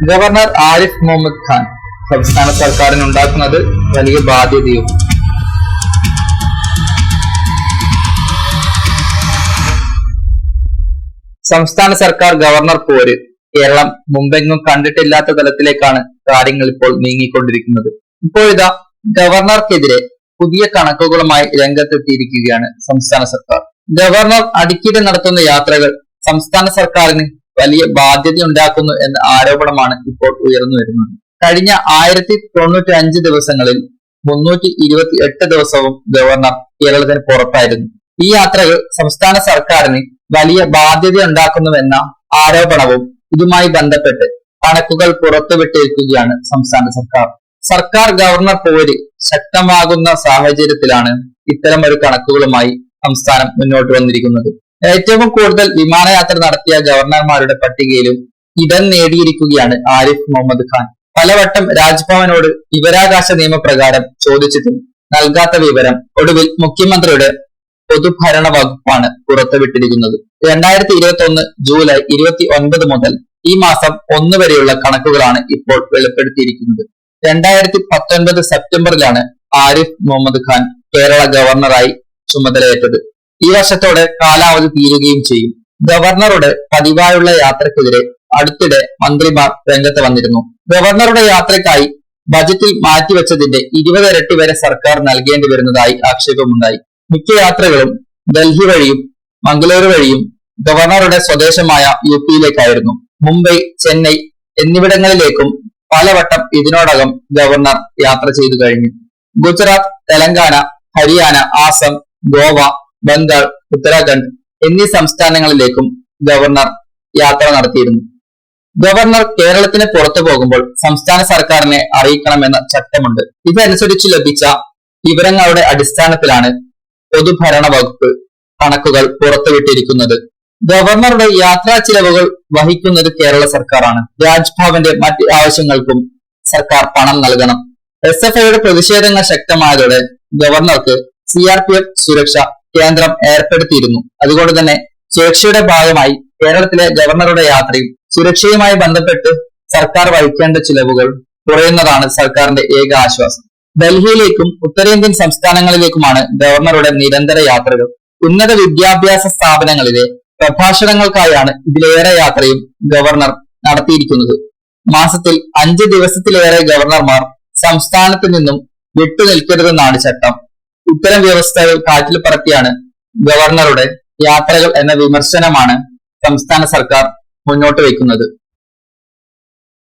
Governor Arif Muhammad Khan സംസ്ഥാന സർക്കാരിനുണ്ടാക്കുന്നത് വലിയ ബാധ്യതയും. സംസ്ഥാന സർക്കാർ ഗവർണർ പോര് കേരളം മുമ്പെങ്ങും കണ്ടിട്ടില്ലാത്ത തലത്തിലേക്കാണ് കാര്യങ്ങൾ ഇപ്പോൾ നീങ്ങിക്കൊണ്ടിരിക്കുന്നത്. ഇപ്പോഴിതാ ഗവർണർക്കെതിരെ പുതിയ കണക്കുകളുമായി രംഗത്തെത്തിയിരിക്കുകയാണ് സംസ്ഥാന സർക്കാർ. ഗവർണർ അടിക്കടി നടത്തുന്ന യാത്രകൾ സംസ്ഥാന സർക്കാരിന് വലിയ ബാധ്യതയുണ്ടാക്കുന്നു എന്ന ആരോപണമാണ് ഇപ്പോൾ ഉയർന്നു വരുന്നത്. കഴിഞ്ഞ 1095 ദിവസങ്ങളിൽ 328 ദിവസവും ഗവർണർ കേരളത്തിന് പുറത്തായിരുന്നു. ഈ യാത്രകൾ സംസ്ഥാന സർക്കാരിന് വലിയ ബാധ്യതയുണ്ടാക്കുന്നുവെന്ന ആരോപണവും ഇതുമായി ബന്ധപ്പെട്ട് കണക്കുകൾ പുറത്തുവിട്ടിരിക്കുകയാണ് സംസ്ഥാന സർക്കാർ. സർക്കാർ ഗവർണർ പോര് ശക്തമാകുന്ന സാഹചര്യത്തിലാണ് ഇത്തരം ഒരു കണക്കുകളുമായി സംസ്ഥാനം മുന്നോട്ട് വന്നിരിക്കുന്നത്. ഏറ്റവും കൂടുതൽ വിമാനയാത്ര നടത്തിയ ഗവർണർമാരുടെ പട്ടികയിലും ഇടം നേടിയിരിക്കുകയാണ് ആരിഫ് മുഹമ്മദ് ഖാൻ. പലവട്ടം രാജ്ഭവനോട് വിവരാവകാശ നിയമപ്രകാരം ചോദിച്ചിട്ടും നൽകാത്ത വിവരം ഒടുവിൽ മുഖ്യമന്ത്രിയുടെ പൊതുഭരണ വകുപ്പാണ് പുറത്തുവിട്ടിരിക്കുന്നത്. 2021 ജൂലൈ 29 മുതൽ ഈ മാസം 1 വരെയുള്ള കണക്കുകളാണ് ഇപ്പോൾ വെളിപ്പെടുത്തിയിരിക്കുന്നത്. 2019 സെപ്റ്റംബറിലാണ് ആരിഫ് മുഹമ്മദ് ഖാൻ കേരള ഗവർണറായി ചുമതലയേറ്റത്. ഈ വർഷത്തോടെ കാലാവധി തീരുകയും ചെയ്യും. ഗവർണറുടെ പതിവായുള്ള യാത്രക്കെതിരെ അടുത്തിടെ മന്ത്രിമാർ രംഗത്ത് വന്നിരുന്നു. ഗവർണറുടെ യാത്രയ്ക്കായി ബജറ്റിൽ മാറ്റിവെച്ചതിന്റെ 20 ഇരട്ടി വരെ സർക്കാർ നൽകേണ്ടി വരുന്നതായി ആക്ഷേപമുണ്ടായി. മിക്ക യാത്രകളും ഡൽഹി വഴിയും മംഗളൂരു വഴിയും ഗവർണറുടെ സ്വദേശമായ യുപിയിലേക്കായിരുന്നു. മുംബൈ, ചെന്നൈ എന്നിവിടങ്ങളിലേക്കും പലവട്ടം ഇതിനോടകം ഗവർണർ യാത്ര ചെയ്തു കഴിഞ്ഞു. ഗുജറാത്ത്, തെലങ്കാന, ഹരിയാന, ആസം, ഗോവ, ബംഗാൾ, ഉത്തരാഖണ്ഡ് എന്നീ സംസ്ഥാനങ്ങളിലേക്കും ഗവർണർ യാത്ര നടത്തിയിരുന്നു. ഗവർണർ കേരളത്തിന് പുറത്തു പോകുമ്പോൾ സംസ്ഥാന സർക്കാരിനെ അറിയിക്കണമെന്ന ചട്ടമുണ്ട്. ഇതനുസരിച്ച് ലഭിച്ച വിവരങ്ങളുടെ അടിസ്ഥാനത്തിലാണ് പൊതുഭരണ വകുപ്പ് കണക്കുകൾ പുറത്തുവിട്ടിരിക്കുന്നത്. ഗവർണറുടെ യാത്രാ ചിലവുകൾ വഹിക്കുന്നത് കേരള സർക്കാരാണ്. രാജ്ഭവന്റെ മറ്റ് ആവശ്യങ്ങൾക്കും സർക്കാർ പണം നൽകണം. SFIയുടെ പ്രതിഷേധങ്ങൾ ശക്തമായതോടെ ഗവർണർക്ക് CRPF സുരക്ഷ കേന്ദ്രം ഏർപ്പെടുത്തിയിരുന്നു. അതുകൊണ്ട് തന്നെ സുരക്ഷയുടെ ഭാഗമായി കേരളത്തിലെ ഗവർണറുടെ യാത്രയും സുരക്ഷയുമായി ബന്ധപ്പെട്ട് സർക്കാർ വഹിക്കേണ്ട ചിലവുകൾ കുറയുന്നതാണ് സർക്കാരിന്റെ ഏക ആശ്വാസം. ഡൽഹിയിലേക്കും ഉത്തരേന്ത്യൻ സംസ്ഥാനങ്ങളിലേക്കുമാണ് ഗവർണറുടെ നിരന്തര യാത്രകൾ. ഉന്നത വിദ്യാഭ്യാസ സ്ഥാപനങ്ങളിലെ പ്രഭാഷണങ്ങൾക്കായാണ് ഇതിലേറെ യാത്രയും ഗവർണർ നടത്തിയിരിക്കുന്നത്. മാസത്തിൽ 5 ദിവസത്തിലേറെ ഗവർണർമാർ സംസ്ഥാനത്ത് നിന്നും വിട്ടുനിൽക്കരുതെന്നാണ് ചട്ടം. ഇത്തരം വ്യവസ്ഥകൾ കാറ്റിൽ പറത്തിയാണ് ഗവർണറുടെ യാത്രകൾ എന്ന വിമർശനമാണ് സംസ്ഥാന സർക്കാർ മുന്നോട്ട് വയ്ക്കുന്നത്.